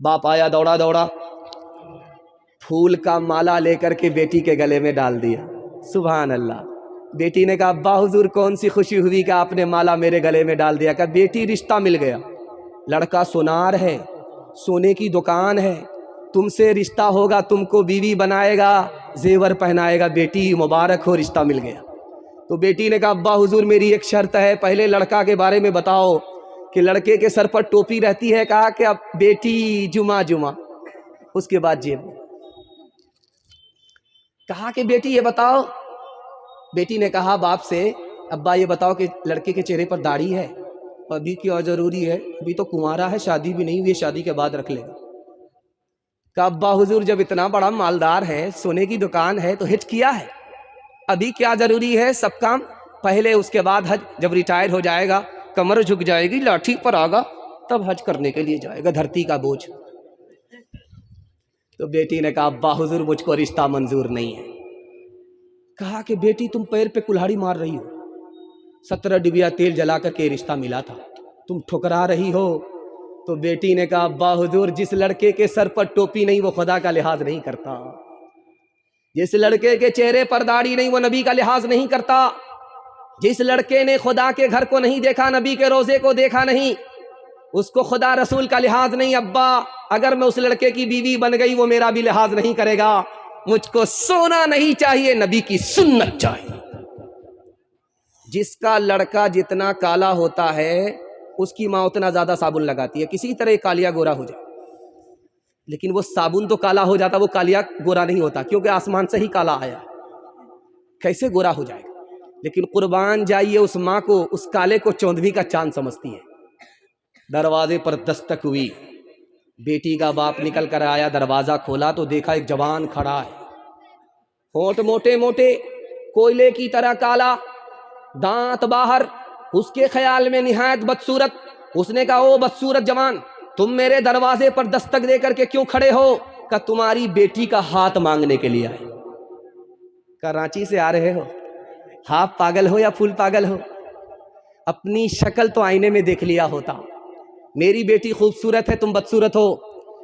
باپ آیا دوڑا دوڑا، پھول کا مالا لے کر کے بیٹی کے گلے میں ڈال دیا۔ سبحان اللہ۔ بیٹی نے کہا ابا حضور کون سی خوشی ہوئی کہ آپ نے مالا میرے گلے میں ڈال دیا؟ کہا بیٹی رشتہ مل گیا، لڑکا سونار ہے، سونے کی دکان ہے، تم سے رشتہ ہوگا، تم کو بیوی بنائے گا، زیور پہنائے گا، بیٹی مبارک ہو، رشتہ مل گیا۔ تو بیٹی نے کہا ابا حضور میری ایک شرط ہے، پہلے لڑکا کے بارے میں بتاؤ کہ لڑکے کے سر پر ٹوپی رہتی ہے؟ کہا کہ اب بیٹی جمعہ جمعہ، اس کے بعد جیب میں۔ کہا کہ بیٹی یہ بتاؤ، بیٹی نے کہا باپ سے ابا یہ بتاؤ کہ لڑکے کے چہرے پر داڑھی ہے؟ ابھی کیا ضروری ہے، ابھی تو کنوارا ہے، شادی بھی نہیں ہوئی، شادی کے بعد رکھ لے گا۔ کہا ابا حضور جب اتنا بڑا مالدار ہے، سونے کی دکان ہے، تو حج کیا ہے، ابھی کیا ضروری ہے، سب کام پہلے، اس کے بعد حج، جب ریٹائر ہو جائے گا، کمر جھک جائے گی، لاٹھی پر آگا، تب حج کرنے کے لیے جائے گا، دھرتی کا بوجھ۔ تو بیٹی نے کہا ابا حضور مجھ کو رشتہ منظور نہیں ہے۔ کہا کہ بیٹی تم پیر پہ کلہاڑی مار رہی ہو، 17 ڈبیا تیل جلا کر کے رشتہ ملا تھا، تم ٹھکرا رہی ہو۔ تو بیٹی نے کہا ابا حضور جس لڑکے کے سر پر ٹوپی نہیں وہ خدا کا لحاظ نہیں کرتا، جس لڑکے کے چہرے پر داڑھی نہیں وہ نبی کا لحاظ نہیں کرتا، جس لڑکے نے خدا کے گھر کو نہیں دیکھا، نبی کے روزے کو دیکھا نہیں، اس کو خدا رسول کا لحاظ نہیں۔ ابا اگر میں اس لڑکے کی بیوی بن گئی وہ میرا بھی لحاظ نہیں کرے گا، مجھ کو سونا نہیں چاہیے، نبی کی سنت چاہیے۔ جس کا لڑکا جتنا کالا ہوتا ہے اس کی ماں اتنا زیادہ صابن لگاتی ہے، کسی طرح کالیا گورا ہو جائے، لیکن وہ صابن تو کالا ہو جاتا، وہ کالیا گورا نہیں ہوتا، کیونکہ آسمان سے ہی کالا آیا، کیسے گورا ہو جائے گا؟ لیکن قربان جائیے اس ماں کو، اس کالے کو چوندھویں کا چاند سمجھتی ہے۔ دروازے پر دستک ہوئی، بیٹی کا باپ نکل کر آیا، دروازہ کھولا تو دیکھا ایک جوان کھڑا ہے، ہونٹ موٹے موٹے، کوئلے کی طرح کالا، دانت باہر، اس کے خیال میں نہایت بدصورت۔ اس نے کہا او بدصورت جوان، تم میرے دروازے پر دستک دے کر کے کیوں کھڑے ہو؟ کہ تمہاری بیٹی کا ہاتھ مانگنے کے لیے آئے۔ کراچی سے آ رہے ہو، ہاف پاگل ہو یا فل پاگل ہو؟ اپنی شکل تو آئینے میں دیکھ لیا ہوتا۔ میری بیٹی خوبصورت ہے، تم بدصورت ہو،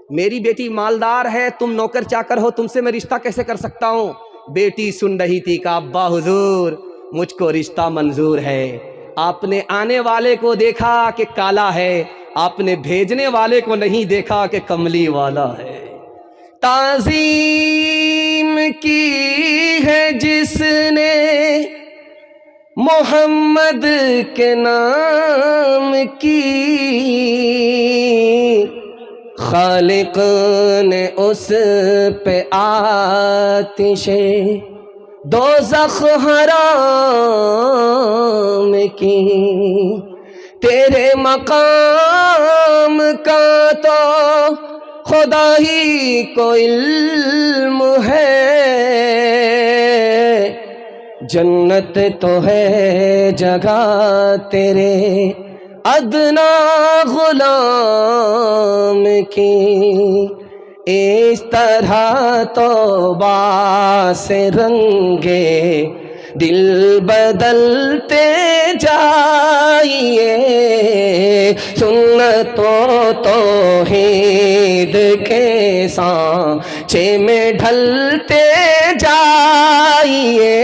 میری بیٹی مالدار ہے، تم نوکر چاکر ہو، تم سے میں رشتہ کیسے کر سکتا ہوں؟ بیٹی سن رہی تھی کہ ابا حضور مجھ کو رشتہ منظور ہے۔ آپ نے آنے والے کو دیکھا کہ کالا ہے، آپ نے بھیجنے والے کو نہیں دیکھا کہ کملی والا ہے۔ تعظیم کی ہے جس نے محمد کے نام کی، خالق نے اس پہ آتش دوزخ حرام کی۔ تیرے مقام کا تو خدا ہی کو علم ہے، جنت تو ہے جگہ تیرے ادنا غلام کی۔ اس طرح توبہ سے رنگے دل بدلتے جائیے، سنت و توحید کے سانچے میں ڈھلتے جائیے۔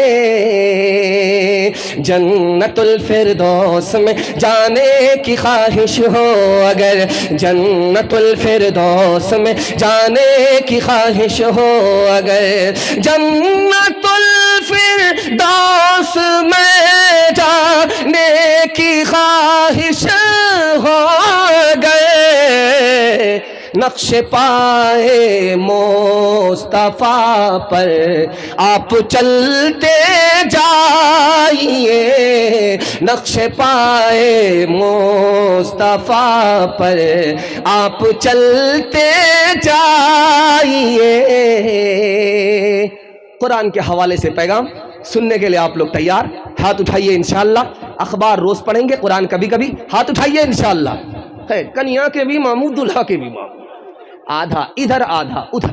جنت الفردوس میں جانے کی خواہش ہو اگر، جنت الفردوس میں جانے کی خواہش ہو اگر، جنت الفردوس میں جانے کی خواہش ہو گئے، نقش پائے مصطفیٰ پر آپ چلتے جائیے، نقش پائے مصطفیٰ پر آپ چلتے جائیے۔ قرآن کے حوالے سے پیغام سننے کے لیے آپ لوگ تیار؟ ہاتھ اٹھائیے انشاءاللہ۔ اخبار روز پڑھیں گے، قرآن کبھی کبھی، ہاتھ اٹھائیے انشاءاللہ۔ خیر، کنیا کے بھی ماموں، دلہا کے بھی ماموں، آدھا ادھر آدھا ادھر۔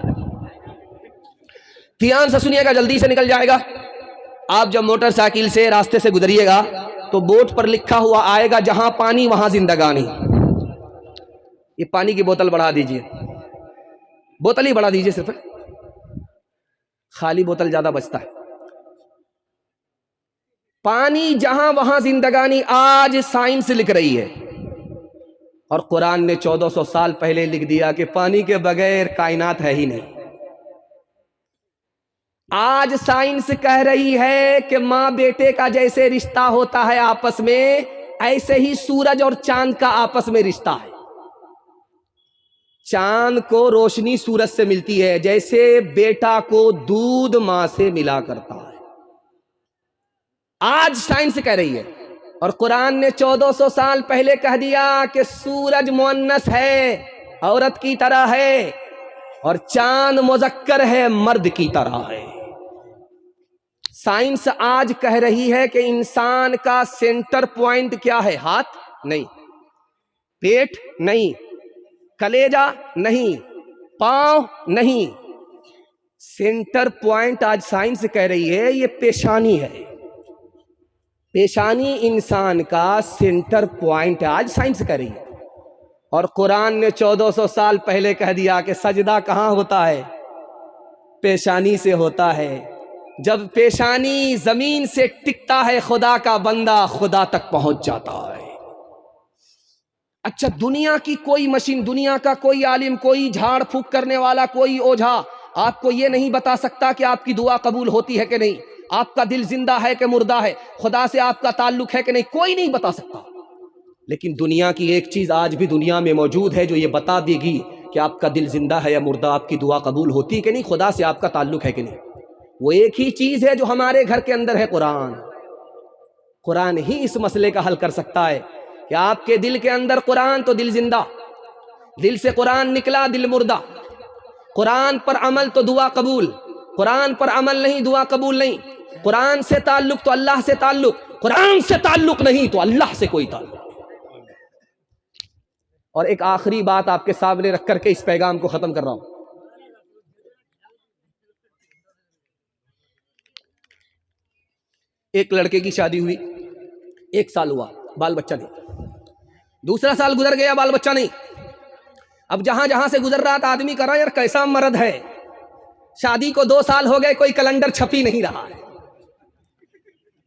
دھیان سے سنیے گا، جلدی سے نکل جائے گا۔ آپ جب موٹر سائیکل سے راستے سے گزریے گا تو بورڈ پر لکھا ہوا آئے گا جہاں پانی وہاں زندگانی۔ یہ پانی کی بوتل بڑھا دیجئے، بوتل ہی بڑھا دیجیے صرف، خالی بوتل زیادہ بچتا ہے۔ پانی جہاں وہاں زندگانی آج سائنس لکھ رہی ہے، اور قرآن نے 1400 سال پہلے لکھ دیا کہ پانی کے بغیر کائنات ہے ہی نہیں۔ آج سائنس کہہ رہی ہے کہ ماں بیٹے کا جیسے رشتہ ہوتا ہے آپس میں، ایسے ہی سورج اور چاند کا آپس میں رشتہ ہے۔ چاند کو روشنی سورج سے ملتی ہے، جیسے بیٹا کو دودھ ماں سے ملا کرتا ہے۔ آج سائنس کہہ رہی ہے، اور قرآن نے 1400 سال پہلے کہہ دیا کہ سورج مؤنث ہے، عورت کی طرح ہے، اور چاند مذکر ہے، مرد کی طرح ہے۔ سائنس آج کہہ رہی ہے کہ انسان کا سینٹر پوائنٹ کیا ہے؟ ہاتھ نہیں، پیٹ نہیں، کلیجہ نہیں، پاؤں نہیں، سینٹر پوائنٹ آج سائنس کہہ رہی ہے یہ پیشانی ہے۔ پیشانی انسان کا سینٹر پوائنٹ آج سائنس کہہ رہی ہے، اور قرآن نے 1400 سال پہلے کہہ دیا کہ سجدہ کہاں ہوتا ہے؟ پیشانی سے ہوتا ہے۔ جب پیشانی زمین سے ٹکتا ہے خدا کا بندہ خدا تک پہنچ جاتا ہے۔ اچھا، دنیا کی کوئی مشین، دنیا کا کوئی عالم، کوئی جھاڑ پھونک کرنے والا، کوئی اوجھا آپ کو یہ نہیں بتا سکتا کہ آپ کی دعا قبول ہوتی ہے کہ نہیں، آپ کا دل زندہ ہے کہ مردہ ہے، خدا سے آپ کا تعلق ہے کہ نہیں، کوئی نہیں بتا سکتا۔ لیکن دنیا کی ایک چیز آج بھی دنیا میں موجود ہے جو یہ بتا دے گی کہ آپ کا دل زندہ ہے یا مردہ، آپ کی دعا قبول ہوتی ہے کہ نہیں، خدا سے آپ کا تعلق ہے کہ نہیں۔ وہ ایک ہی چیز ہے جو ہمارے گھر کے اندر ہے، قرآن۔ قرآن ہی اس مسئلے کا حل کر سکتا ہے کہ آپ کے دل کے اندر قرآن تو دل زندہ، دل سے قرآن نکلا دل مردہ۔ قرآن پر عمل تو دعا قبول، قرآن پر عمل نہیں دعا قبول نہیں۔ قرآن سے تعلق تو اللہ سے تعلق، قرآن سے تعلق نہیں تو اللہ سے کوئی تعلق۔ اور ایک آخری بات آپ کے سامنے رکھ کر کے اس پیغام کو ختم کر رہا ہوں۔ ایک لڑکے کی شادی ہوئی، 1 سال ہوا، بال بچہ نہیں، دوسرا سال گزر گیا، بال بچہ نہیں۔ اب جہاں جہاں سے گزر رہا تھا آدمی کر رہا یار کیسا مرد ہے، شادی کو 2 سال ہو گئے، کوئی کیلنڈر چھپی نہیں رہا ہے۔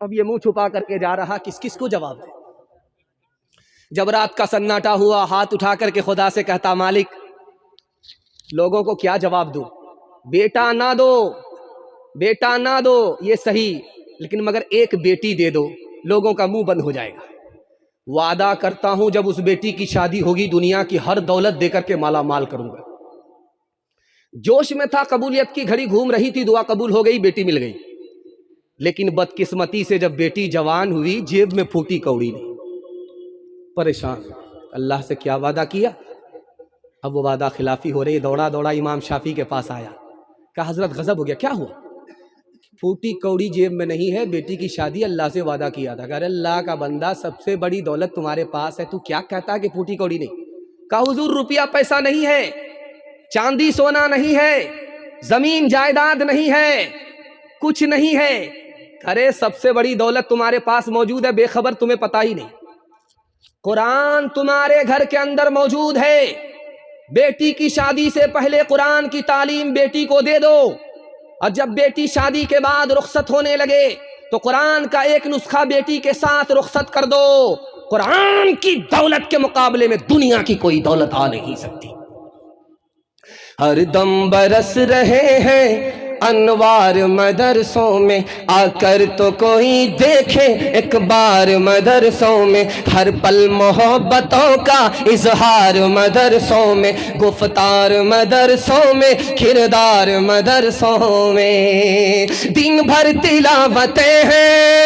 اب یہ منہ چھپا کر کے جا رہا، کس کس کو جواب دے؟ جب رات کا سناٹا ہوا، ہاتھ اٹھا کر کے خدا سے کہتا مالک لوگوں کو کیا جواب دوں؟ بیٹا نہ دو، بیٹا نہ دو یہ صحیح، لیکن مگر ایک بیٹی دے دو، لوگوں کا منہ بند ہو جائے گا۔ وعدہ کرتا ہوں جب اس بیٹی کی شادی ہوگی دنیا کی ہر دولت دے کر کے مالا مال کروں گا۔ جوش میں تھا، قبولیت کی گھڑی گھوم رہی تھی، دعا قبول ہو گئی، بیٹی مل گئی۔ لیکن بدقسمتی سے جب بیٹی جوان ہوئی، جیب میں پھوٹی کوڑی نہیں، پریشان۔ اللہ سے کیا وعدہ کیا؟ اب وہ وعدہ خلافی ہو رہی، دوڑا دوڑا امام شافعی کے پاس آیا، کہا حضرت غضب ہو گیا، کیا ہوا؟ پھوٹی کوڑی جیب میں نہیں ہے، بیٹی کی شادی اللہ سے وعدہ کیا تھا۔ کہ اللہ کا بندہ سب سے بڑی دولت تمہارے پاس ہے، تو کیا کہتا ہے کہ پھوٹی کوڑی نہیں؟ کہا حضور روپیہ پیسہ نہیں ہے، چاندی سونا نہیں ہے، زمین جائیداد نہیں ہے، کچھ نہیں ہے۔ ارے سب سے بڑی دولت تمہارے پاس موجود ہے، بے خبر، تمہیں پتہ ہی نہیں۔ قرآن تمہارے گھر کے اندر موجود ہے، بیٹی کی شادی سے پہلے قرآن کی تعلیم بیٹی کو دے دو، اور جب بیٹی شادی کے بعد رخصت ہونے لگے تو قرآن کا ایک نسخہ بیٹی کے ساتھ رخصت کر دو۔ قرآن کی دولت کے مقابلے میں دنیا کی کوئی دولت آ نہیں سکتی۔ ہر دم برس رہے ہیں انوار مدرسوں میں، آ کر تو کوئی دیکھے ایک بار مدرسوں میں، ہر پل محبتوں کا اظہار مدرسوں میں، گفتار مدرسوں میں، کردار مدرسوں میں، دن بھر تلاوتیں ہیں،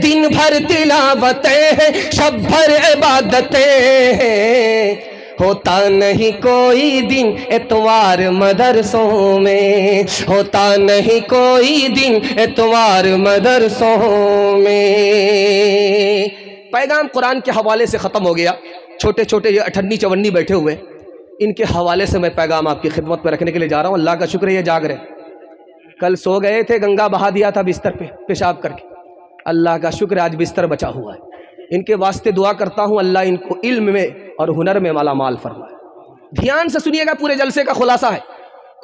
دن بھر تلاوتیں ہیں، شب بھر عبادتیں ہیں، ہوتا نہیں کوئی دن اتوار مدرسوں میں، ہوتا نہیں کوئی دن اتوار مدرسوں میں۔ پیغام قرآن کے حوالے سے ختم ہو گیا۔ چھوٹے چھوٹے یہ 58 بیٹھے ہوئے، ان کے حوالے سے میں پیغام آپ کی خدمت پہ رکھنے کے لیے جا رہا ہوں۔ اللہ کا شکر ہے یہ جاگ رہے، کل سو گئے تھے، گنگا بہا دیا تھا بستر پہ پیشاب کر کے، اللہ کا شکر ہے آج بستر بچا ہوا ہے۔ ان کے واسطے دعا کرتا ہوں اللہ ان کو علم میں اور ہنر میں مالا مال فرمائے۔ دھیان سے سنیے گا، پورے جلسے کا خلاصہ ہے،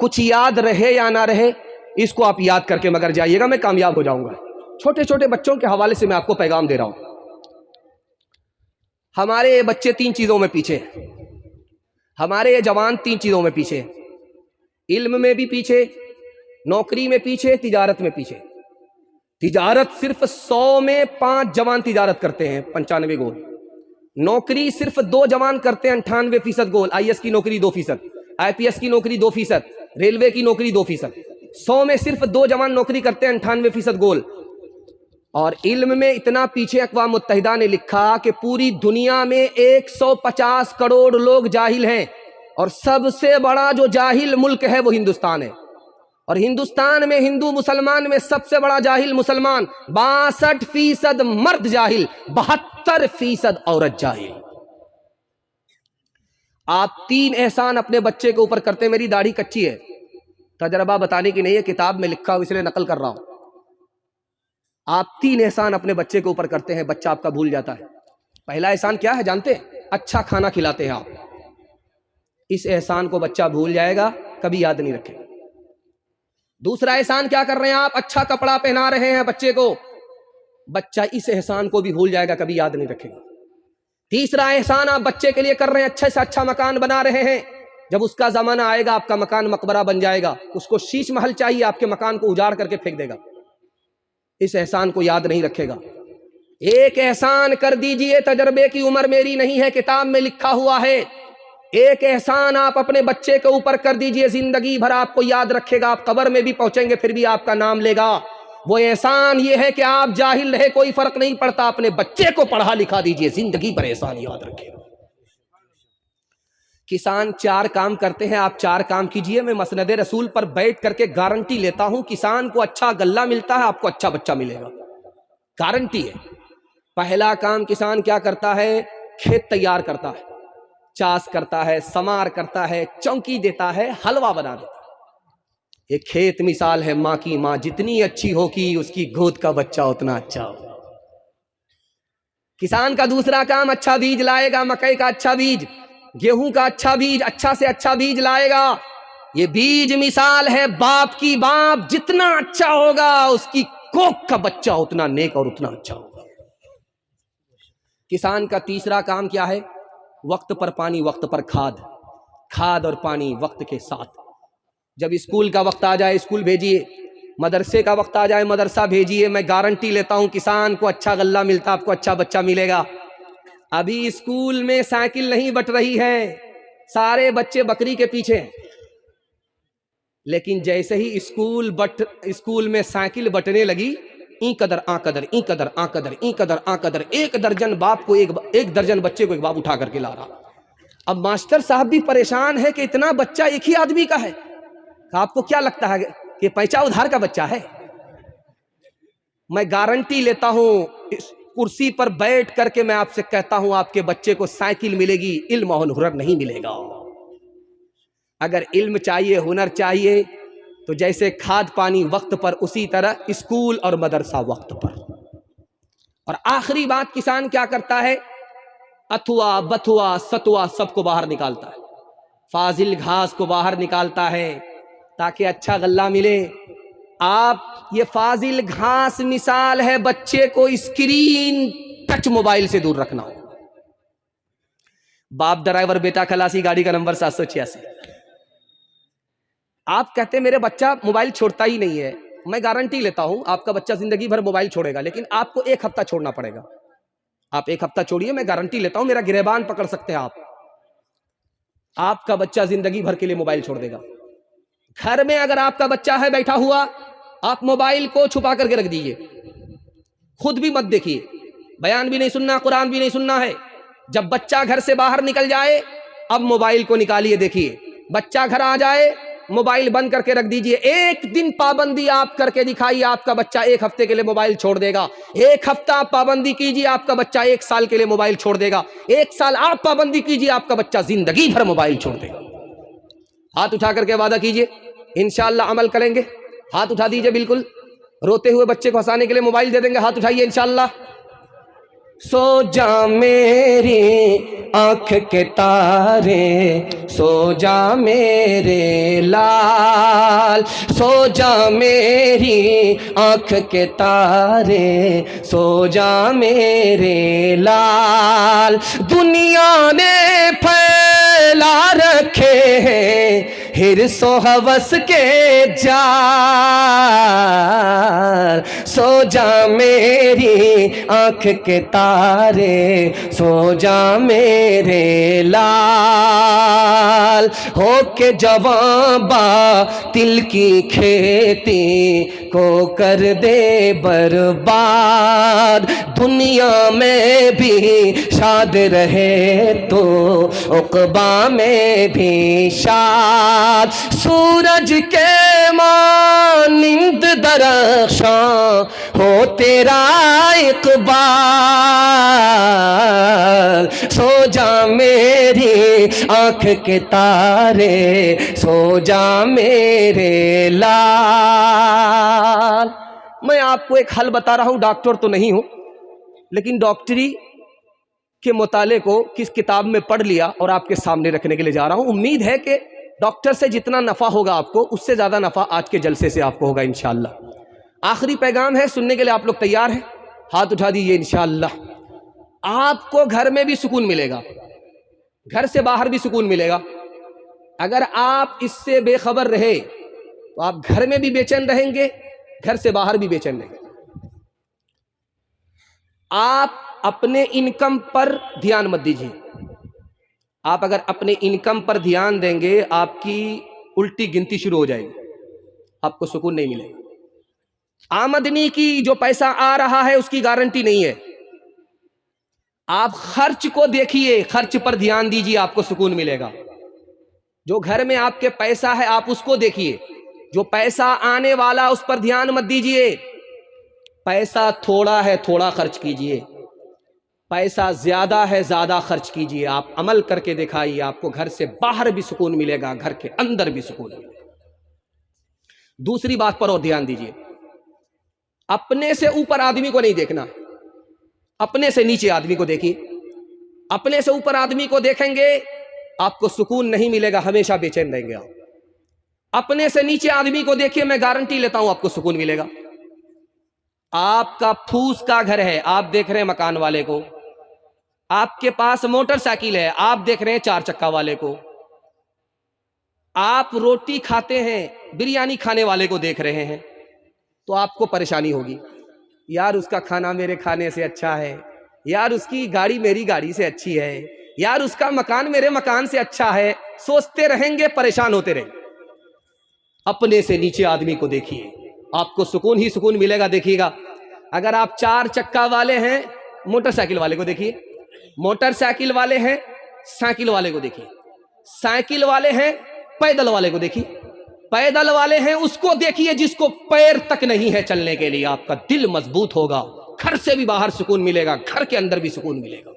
کچھ یاد رہے یا نہ رہے اس کو آپ یاد کر کے مگر جائیے گا، میں کامیاب ہو جاؤں گا۔ چھوٹے چھوٹے بچوں کے حوالے سے میں آپ کو پیغام دے رہا ہوں۔ ہمارے یہ بچے 3 چیزوں میں پیچھے ہیں، ہمارے یہ جوان 3 چیزوں میں پیچھے ہیں، علم میں بھی پیچھے، نوکری میں پیچھے، تجارت میں پیچھے۔ تجارت صرف 100 میں 5 جوان تجارت کرتے ہیں، 95 گول۔ نوکری صرف 2 جوان کرتے ہیں، 98% گول۔ IAS کی نوکری 2%، IPS کی نوکری 2%، ریلوے کی نوکری 2%۔ 100 میں صرف 2 جوان نوکری کرتے ہیں، 98% گول۔ اور علم میں اتنا پیچھے اقوام متحدہ نے لکھا کہ پوری دنیا میں 150 کروڑ لوگ جاہل ہیں، اور سب سے بڑا جو جاہل ملک ہے وہ ہندوستان ہے۔ اور ہندوستان میں ہندو مسلمان میں سب سے بڑا جاہل مسلمان، 62% مرد جاہل، 72% عورت جاہل۔ آپ 3 احسان اپنے بچے کے اوپر کرتے ہیں۔ میری داڑھی کچی ہے، تجربہ بتانے کی نہیں ہے، کتاب میں لکھا ہو اس لیے نقل کر رہا ہوں۔ آپ 3 احسان اپنے بچے کے اوپر کرتے ہیں، بچہ آپ کا بھول جاتا ہے۔ پہلا احسان کیا ہے جانتے ہیں؟ اچھا کھانا کھلاتے ہیں آپ، اس احسان کو بچہ بھول جائے گا، کبھی یاد نہیں رکھے گا۔ دوسرا احسان کیا کر رہے ہیں آپ؟ اچھا کپڑا پہنا رہے ہیں بچے کو، بچہ اس احسان کو بھی بھول جائے گا، کبھی یاد نہیں رکھے گا۔ تیسرا احسان آپ بچے کے لیے کر رہے ہیں، اچھے سے اچھا مکان بنا رہے ہیں، جب اس کا زمانہ آئے گا آپ کا مکان مقبرہ بن جائے گا، اس کو شیش محل چاہیے، آپ کے مکان کو اجاڑ کر کے پھینک دے گا، اس احسان کو یاد نہیں رکھے گا۔ ایک احسان کر دیجئے، تجربے کی عمر میری نہیں ہے، کتاب میں لکھا ہوا ہے، ایک احسان آپ اپنے بچے کے اوپر کر دیجئے، زندگی بھر آپ کو یاد رکھے گا، آپ قبر میں بھی پہنچیں گے پھر بھی آپ کا نام لے گا۔ وہ احسان یہ ہے کہ آپ جاہل رہے کوئی فرق نہیں پڑتا، اپنے بچے کو پڑھا لکھا دیجئے، زندگی بھر احسان یاد رکھے گا۔ کسان 4 کام کرتے ہیں، آپ 4 کام کیجئے، میں مسند رسول پر بیٹھ کر کے گارنٹی لیتا ہوں، کسان کو اچھا غلہ ملتا ہے، آپ کو اچھا بچہ ملے گا، گارنٹی ہے۔ پہلا کام کسان کیا کرتا ہے؟ کھیت تیار کرتا ہے، چاس کرتا ہے، سمار کرتا ہے، چونکی دیتا ہے، حلوہ بنا دیتا ہے۔ ایک کھیت مثال ہے ماں کی، ماں جتنی اچھی ہوگی اس کی گود کا بچہ اتنا اچھا ہوگا۔ کسان کا دوسرا کام اچھا بیج لائے گا، مکئی کا اچھا بیج، گیہوں کا اچھا بیج، اچھا سے اچھا بیج لائے گا۔ یہ بیج مثال ہے باپ کی، باپ جتنا اچھا ہوگا اس کی کوکھ کا بچہ اتنا نیک اور اتنا اچھا ہوگا۔ کسان کا تیسرا کام کیا ہے؟ وقت پر پانی، وقت پر کھاد، کھاد اور پانی وقت کے ساتھ۔ جب اسکول کا وقت آ جائے اسکول بھیجیے، مدرسے کا وقت آ جائے مدرسہ بھیجیے، میں گارنٹی لیتا ہوں کسان کو اچھا غلہ ملتا، آپ کو اچھا بچہ ملے گا۔ ابھی اسکول میں سائیکل نہیں بٹ رہی ہے، سارے بچے بکری کے پیچھے ہیں، لیکن جیسے ہی اسکول میں سائیکل بٹنے لگی، این قدر آ قدر، این قدر آ قدر، این قدر آ قدر، 1 درجن باپ کو ایک درجن بچے کو ایک باپ اٹھا کر کے لا رہا۔ اب ماسٹر صاحب بھی پریشان ہے کہ اتنا بچہ ایک ہی آدمی کا ہے۔ آپ کو کیا لگتا ہے کہ پیسہ ادھار کا بچہ ہے؟ میں گارنٹی لیتا ہوں، اس کرسی پر بیٹھ کر کے میں آپ سے کہتا ہوں، آپ کے بچے کو سائیکل ملے گی، علم اور ہنر نہیں ملے گا۔ اگر علم چاہیے، ہنر چاہیے، تو جیسے کھاد پانی وقت پر، اسی طرح اسکول اور مدرسہ وقت پر۔ اور آخری بات کسان کیا کرتا ہے؟ اتھوا، بتھوا، ستوا سب کو باہر نکالتا ہے، فاضل گھاس کو باہر نکالتا ہے تاکہ اچھا غلہ ملے۔ آپ یہ فاضل گھاس مثال ہے بچے کو اسکرین ٹچ موبائل سے دور رکھنا ہو۔ باپ ڈرائیور، بیٹا کھلاسی، گاڑی کا نمبر 786۔ آپ کہتے ہیں میرے بچہ موبائل چھوڑتا ہی نہیں ہے، میں گارنٹی لیتا ہوں آپ کا بچہ زندگی بھر موبائل چھوڑے گا، لیکن آپ کو 1 ہفتہ چھوڑنا پڑے گا۔ آپ 1 ہفتہ چھوڑیے، میں گارنٹی لیتا ہوں، میرا گریبان پکڑ سکتے ہیں آپ کا بچہ زندگی بھر کے لیے موبائل چھوڑ دے گا۔ گھر میں اگر آپ کا بچہ ہے بیٹھا ہوا، آپ موبائل کو چھپا کر کے رکھ دیجئے، خود بھی مت دیکھیے، بیان بھی نہیں سننا، قرآن بھی نہیں سننا ہے۔ جب بچہ گھر سے باہر نکل جائے، اب موبائل کو نکالیے، دیکھیے، بچہ گھر آ جائے، موبائل بند کر کے رکھ دیجئے۔ 1 دن پابندی آپ کر کے دکھائیے، آپ کا بچہ 1 ہفتے کے لیے موبائل چھوڑ دے گا۔ 1 ہفتہ آپ پابندی کیجئے، آپ کا بچہ 1 سال کے لیے موبائل چھوڑ دے گا۔ 1 سال آپ پابندی کیجئے، آپ کا بچہ زندگی بھر موبائل چھوڑ دے گا۔ ہاتھ اٹھا کر کے وعدہ کیجئے، انشاءاللہ عمل کریں گے۔ ہاتھ اٹھا دیجئے، بالکل روتے ہوئے بچے کو ہنسانے کے لیے موبائل دے دیں گے، ہاتھ اٹھائیے انشاءاللہ۔ سو جا میری آنکھ کے تارے، سو جا میرے لال، سو جا میری آنکھ کے تارے، سو جا میرے لال۔ دنیا نے پھیلا رکھے ہیں حرص و ہوس کے جال، سو جا میری آنکھ کے تارے، سو جا میرے لال۔ ہو کے جوان باطل کی کھیتی کو کر دے برباد، دنیا میں بھی شاد رہے تو عقبیٰ میں بھی شاد۔ سورج کے مانند درخشاں ہو تیرا اقبال، سو جا میری آنکھ کے تارے، سو جا میرے لال۔ میں آپ کو ایک حل بتا رہا ہوں، ڈاکٹر تو نہیں ہوں، لیکن ڈاکٹری کے مطالعے کو کس کتاب میں پڑھ لیا اور آپ کے سامنے رکھنے کے لیے جا رہا ہوں۔ امید ہے کہ ڈاکٹر سے جتنا نفع ہوگا آپ کو، اس سے زیادہ نفع آج کے جلسے سے آپ کو ہوگا انشاءاللہ۔ آخری پیغام ہے، سننے کے لیے آپ لوگ تیار ہیں؟ ہاتھ اٹھا دیجیے۔ انشاءاللہ آپ کو گھر میں بھی سکون ملے گا، گھر سے باہر بھی سکون ملے گا۔ اگر آپ اس سے بے خبر رہے تو آپ گھر میں بھی بے چین رہیں گے، گھر سے باہر بھی بے چین رہیں گے۔ آپ اپنے انکم پر دھیان مت دیجیے۔ آپ اگر اپنے انکم پر دھیان دیں گے، آپ کی الٹی گنتی شروع ہو جائے گی، آپ کو سکون نہیں ملے گا۔ آمدنی کی جو پیسہ آ رہا ہے اس کی گارنٹی نہیں ہے۔ آپ خرچ کو دیکھیے، خرچ پر دھیان دیجیے، آپ کو سکون ملے گا۔ جو گھر میں آپ کے پیسہ ہے آپ اس کو دیکھیے، جو پیسہ آنے والا اس پر دھیان مت دیجیے۔ پیسہ تھوڑا ہے تھوڑا خرچ کیجیے، پیسہ زیادہ ہے زیادہ خرچ کیجیے۔ آپ عمل کر کے دکھائیے، آپ کو گھر سے باہر بھی سکون ملے گا، گھر کے اندر بھی سکون ملے گا۔ دوسری بات پر اور دھیان دیجیے، اپنے سے اوپر آدمی کو نہیں دیکھنا، اپنے سے نیچے آدمی کو دیکھیے۔ اپنے سے اوپر آدمی کو دیکھیں گے آپ کو سکون نہیں ملے گا، ہمیشہ بے چین رہیں گے آپ۔ اپنے سے نیچے آدمی کو دیکھیے، میں گارنٹی لیتا ہوں آپ کو سکون ملے گا۔ آپ کا پھوس کا گھر ہے، آپ دیکھ رہے ہیں مکان والے کو، آپ کے پاس موٹر سائیکل ہے، آپ دیکھ رہے ہیں چار چکا والے کو، آپ روٹی کھاتے ہیں، بریانی کھانے والے کو دیکھ رہے ہیں، تو آپ کو پریشانی ہوگی، یار اس کا کھانا میرے کھانے سے اچھا ہے، یار اس کی گاڑی میری گاڑی سے اچھی ہے، یار اس کا مکان میرے مکان سے اچھا ہے، سوچتے رہیں گے، پریشان ہوتے رہیں گے۔ اپنے سے نیچے آدمی کو دیکھیے، آپ کو سکون ہی سکون ملے گا۔ دیکھیے گا، اگر آپ چار چکا والے ہیں، موٹر سائیکل والے کو دیکھیے، موٹر سائیکل والے ہیں، سائیکل والے کو دیکھیے، سائیکل والے ہیں، پیدل والے کو دیکھیے، پیدل والے ہیں اس کو دیکھیے جس کو پیر تک نہیں ہے چلنے کے لیے۔ آپ کا دل مضبوط ہوگا، گھر سے بھی باہر سکون ملے گا، گھر کے اندر بھی سکون ملے گا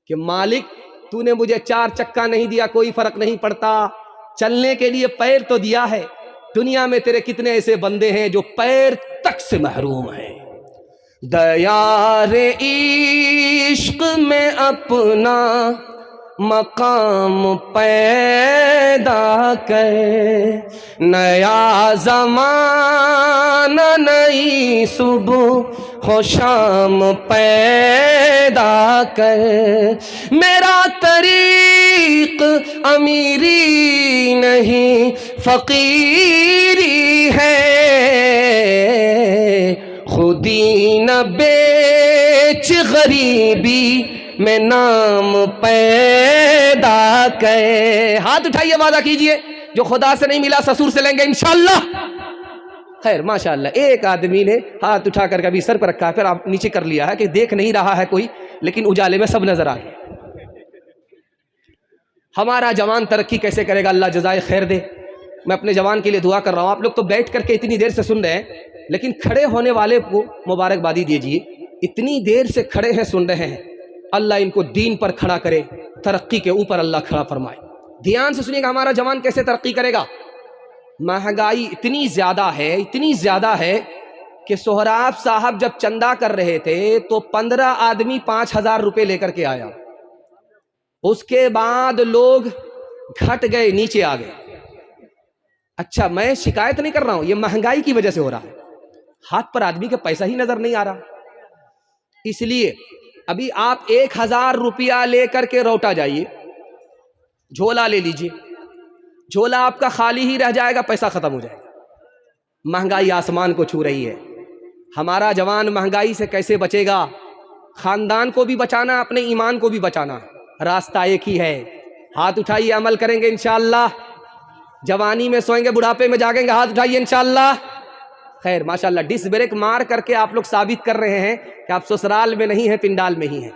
کہ مالک تو نے مجھے چار چکا نہیں دیا، کوئی فرق نہیں پڑتا، چلنے کے لیے پیر تو دیا ہے۔ دنیا میں تیرے کتنے ایسے بندے ہیں جو پیر تک سے محروم ہیں۔ دیار عشق میں اپنا مقام پیدا کر، نیا زمانہ نئی صبح و شام پیدا کر، میرا طریق امیری نہیں فقیری ہے، خودی نہ بیچ غریبی میں نام پیدا کر۔ ہاتھ اٹھائیے، وعدہ کیجئے جو خدا سے نہیں ملا سسور سے لیں گے انشاءاللہ۔ خیر ماشاءاللہ، ایک آدمی نے ہاتھ اٹھا کر کبھی سر پر رکھا ہے، پھر آپ نیچے کر لیا ہے کہ دیکھ نہیں رہا ہے کوئی، لیکن اجالے میں سب نظر آ گئے۔ ہمارا جوان ترقی کیسے کرے گا؟ اللہ جزائے خیر دے۔ میں اپنے جوان کے لیے دعا کر رہا ہوں۔ آپ لوگ تو بیٹھ کر کے اتنی دیر سے سن رہے ہیں، لیکن کھڑے ہونے والے کو مبارکبادی دیجیے، اتنی دیر سے کھڑے ہیں، سن رہے ہیں۔ اللہ ان کو دین پر کھڑا کرے، ترقی کے اوپر اللہ کھڑا فرمائے۔ دھیان سے سنیے گا، ہمارا جوان کیسے ترقی کرے گا؟ مہنگائی اتنی زیادہ ہے، اتنی زیادہ ہے کہ سہراب صاحب جب چندہ کر رہے تھے تو 15 آدمی 5,000 روپے لے کر کے آیا، اس کے بعد لوگ گھٹ گئے، نیچے آ گئے۔ اچھا، میں شکایت نہیں کر رہا ہوں، یہ مہنگائی کی وجہ سے ہو رہا ہے، ہاتھ پر آدمی کے پیسہ ہی نظر نہیں آ رہا۔ اس لیے ابھی آپ 1,000 روپیہ لے کر کے روٹا جائیے، جھولا لے لیجئے، جھولا آپ کا خالی ہی رہ جائے گا، پیسہ ختم ہو جائے گا۔ مہنگائی آسمان کو چھو رہی ہے، ہمارا جوان مہنگائی سے کیسے بچے گا؟ خاندان کو بھی بچانا، اپنے ایمان کو بھی بچانا، راستہ ایک ہی ہے، ہاتھ اٹھائیے، عمل کریں گے انشاءاللہ، جوانی میں سوئیں گے، بڑھاپے میں جاگیں گے، ہاتھ اٹھائیے انشاءاللہ۔ خیر ماشاءاللہ، ڈس بریک مار کر کے آپ لوگ ثابت کر رہے ہیں کہ آپ سسرال میں نہیں ہیں، پنڈال میں ہی ہیں،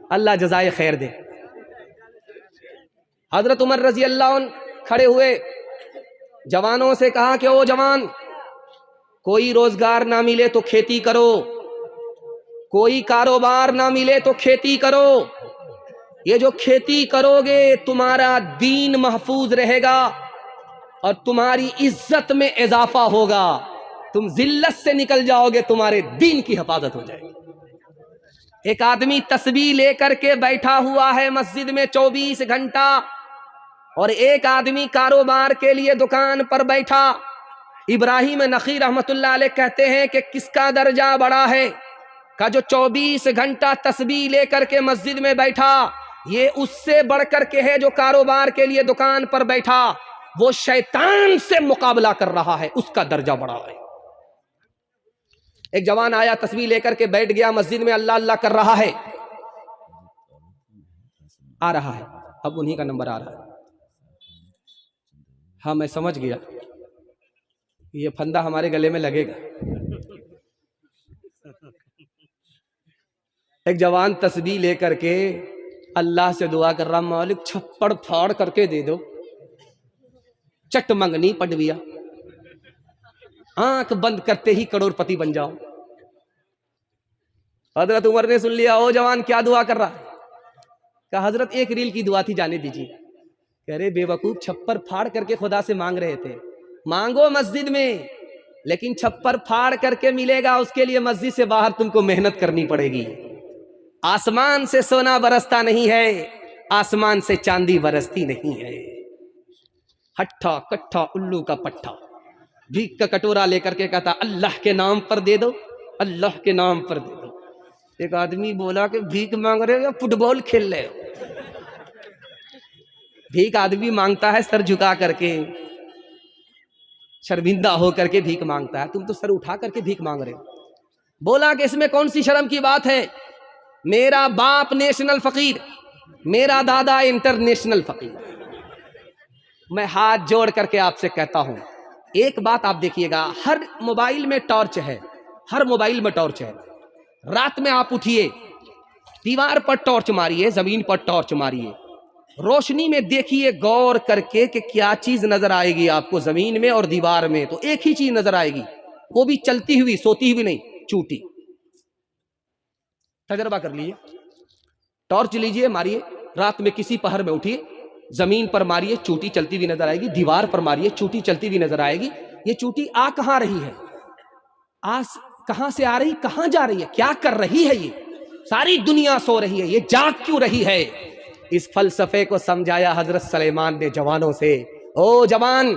اللہ جزائے خیر دے۔ حضرت عمر رضی اللہ عنہ کھڑے ہوئے، جوانوں سے کہا کہ او جوان، کوئی روزگار نہ ملے تو کھیتی کرو، کوئی کاروبار نہ ملے تو کھیتی کرو، یہ جو کھیتی کرو گے تمہارا دین محفوظ رہے گا اور تمہاری عزت میں اضافہ ہوگا، تم ذلت سے نکل جاؤ گے، تمہارے دین کی حفاظت ہو جائے گی۔ ایک آدمی تسبیح لے کر کے بیٹھا ہوا ہے مسجد میں 24 گھنٹہ، اور ایک آدمی کاروبار کے لیے دکان پر بیٹھا۔ ابراہیم نخعی رحمت اللہ علیہ کہتے ہیں کہ کس کا درجہ بڑا ہے، کہ جو 24 گھنٹہ تسبیح لے کر کے مسجد میں بیٹھا، یہ اس سے بڑھ کر کے ہے جو کاروبار کے لیے دکان پر بیٹھا، وہ شیطان سے مقابلہ کر رہا ہے، اس کا درجہ بڑا ہے۔ ایک جوان آیا، تسبیح لے کر کے بیٹھ گیا مسجد میں، اللہ اللہ کر رہا ہے، آ رہا ہے، اب انہی کا نمبر آ رہا ہے۔ ہاں میں سمجھ گیا، یہ پھندا ہمارے گلے میں لگے گا۔ ایک جوان تسبیح لے کر کے اللہ سے دعا کر رہا، مالک چھپڑ پھاڑ کر کے دے دو، چٹ منگنی پڑویا، آنکھ بند کرتے ہی کروڑ پتی بن جاؤ۔ حضرت عمر نے سن لیا، او جوان کیا دعا کر رہا؟ کہا حضرت ایک ریل کی دعا تھی، جانے دیجیے۔ کہہ رہے بے وقوف، چھپر پھاڑ کر کے خدا سے مانگ رہے تھے، مانگو مسجد میں، لیکن چھپر پھاڑ کر کے ملے گا، اس کے لیے مسجد سے باہر تم کو محنت کرنی پڑے گی۔ آسمان سے سونا برستا نہیں ہے، آسمان سے چاندی برستی نہیں ہے۔ ہٹھا کٹھا الو کا پٹھا، بھیک کا کٹورا لے کر کے کہتا اللہ کے نام پر دے دو، اللہ کے نام پر دے دو۔ ایک آدمی بولا کہ بھیک مانگ رہے ہو یا فٹ بال کھیل رہے ہو؟ بھیک آدمی مانگتا ہے سر جھکا کر کے، شرمندہ ہو کر کے بھیک مانگتا ہے، تم تو سر اٹھا کر کے بھیک مانگ رہے ہو۔ بولا کہ اس میں کون سی شرم کی بات ہے، میرا باپ نیشنل فقیر، میرا دادا انٹرنیشنل فقیر۔ میں ہاتھ جوڑ کر کے آپ سے کہتا ہوں، ایک بات آپ دیکھیے گا، ہر موبائل میں ٹارچ ہے، ہر موبائل میں ٹارچ ہے۔ رات میں آپ اٹھیے، دیوار پر ٹارچ ماریے، زمین پر ٹارچ ماریے، روشنی میں دیکھیے غور کر کے کہ کیا چیز نظر آئے گی آپ کو، زمین میں اور دیوار میں تو ایک ہی چیز نظر آئے گی، وہ بھی چلتی ہوئی، سوتی ہوئی نہیں، چوٹی۔ تجربہ کر لیجیے، ٹارچ لیجیے، ماریے، رات میں کسی پہر میں اٹھیے، زمین پر ماریے، چوٹی چلتی ہوئی نظر آئے گی، دیوار پر ماریے، چوٹی چلتی ہوئی نظر آئے گی۔ یہ چوٹی آ کہاں رہی ہے، کہاں سے آ رہی، کہاں جا رہی ہے، کیا کر رہی ہے؟ یہ ساری دنیا سو رہی ہے، یہ جاگ کیوں رہی ہے؟ اس فلسفے کو سمجھایا حضرت سلیمان نے جوانوں سے۔ او جوان،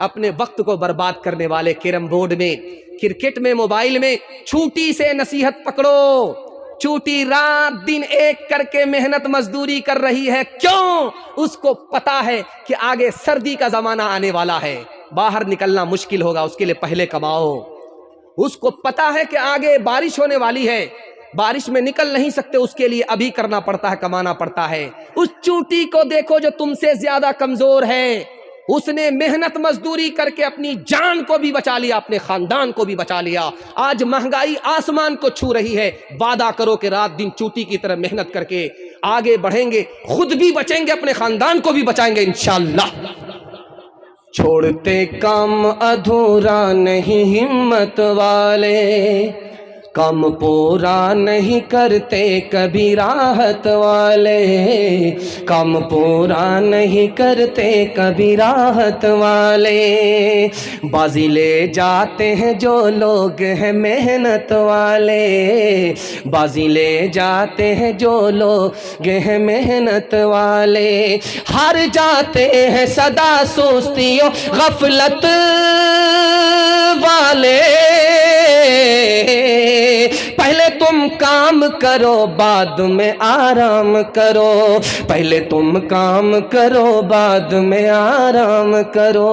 اپنے وقت کو برباد کرنے والے، کیرم بورڈ میں، کرکٹ میں، موبائل میں، چھوٹی سے نصیحت پکڑو۔ چھوٹی رات دن ایک کر کے محنت مزدوری کر رہی ہے، کیوں؟ اس کو پتا ہے کہ آگے سردی کا زمانہ آنے والا ہے، باہر نکلنا مشکل ہوگا، اس کے لیے پہلے کماؤ۔ اس کو پتا ہے کہ آگے بارش ہونے والی ہے، بارش میں نکل نہیں سکتے، اس کے لیے ابھی کرنا پڑتا ہے، کمانا پڑتا ہے۔ اس چوٹی کو دیکھو جو تم سے زیادہ کمزور ہے، اس نے محنت مزدوری کر کے اپنی جان کو بھی بچا لیا، اپنے خاندان کو بھی بچا لیا۔ آج مہنگائی آسمان کو چھو رہی ہے، وعدہ کرو کہ رات دن چوٹی کی طرح محنت کر کے آگے بڑھیں گے، خود بھی بچیں گے، اپنے خاندان کو بھی بچائیں گے انشاءاللہ۔ چھوڑتے کام ادھورا نہیں ہمت والے، کام پورا نہیں کرتے کبھی راحت والے، کام پورا نہیں کرتے کبھی راحت والے، بازی لے جاتے ہیں جو لوگ ہیں محنت والے، بازی لے جاتے ہیں جو لوگ ہیں محنت والے، ہار جاتے ہیں صدا سستیوں غفلت والے، پہلے تم کام کرو بعد میں آرام کرو، پہلے تم کام کرو بعد میں آرام کرو۔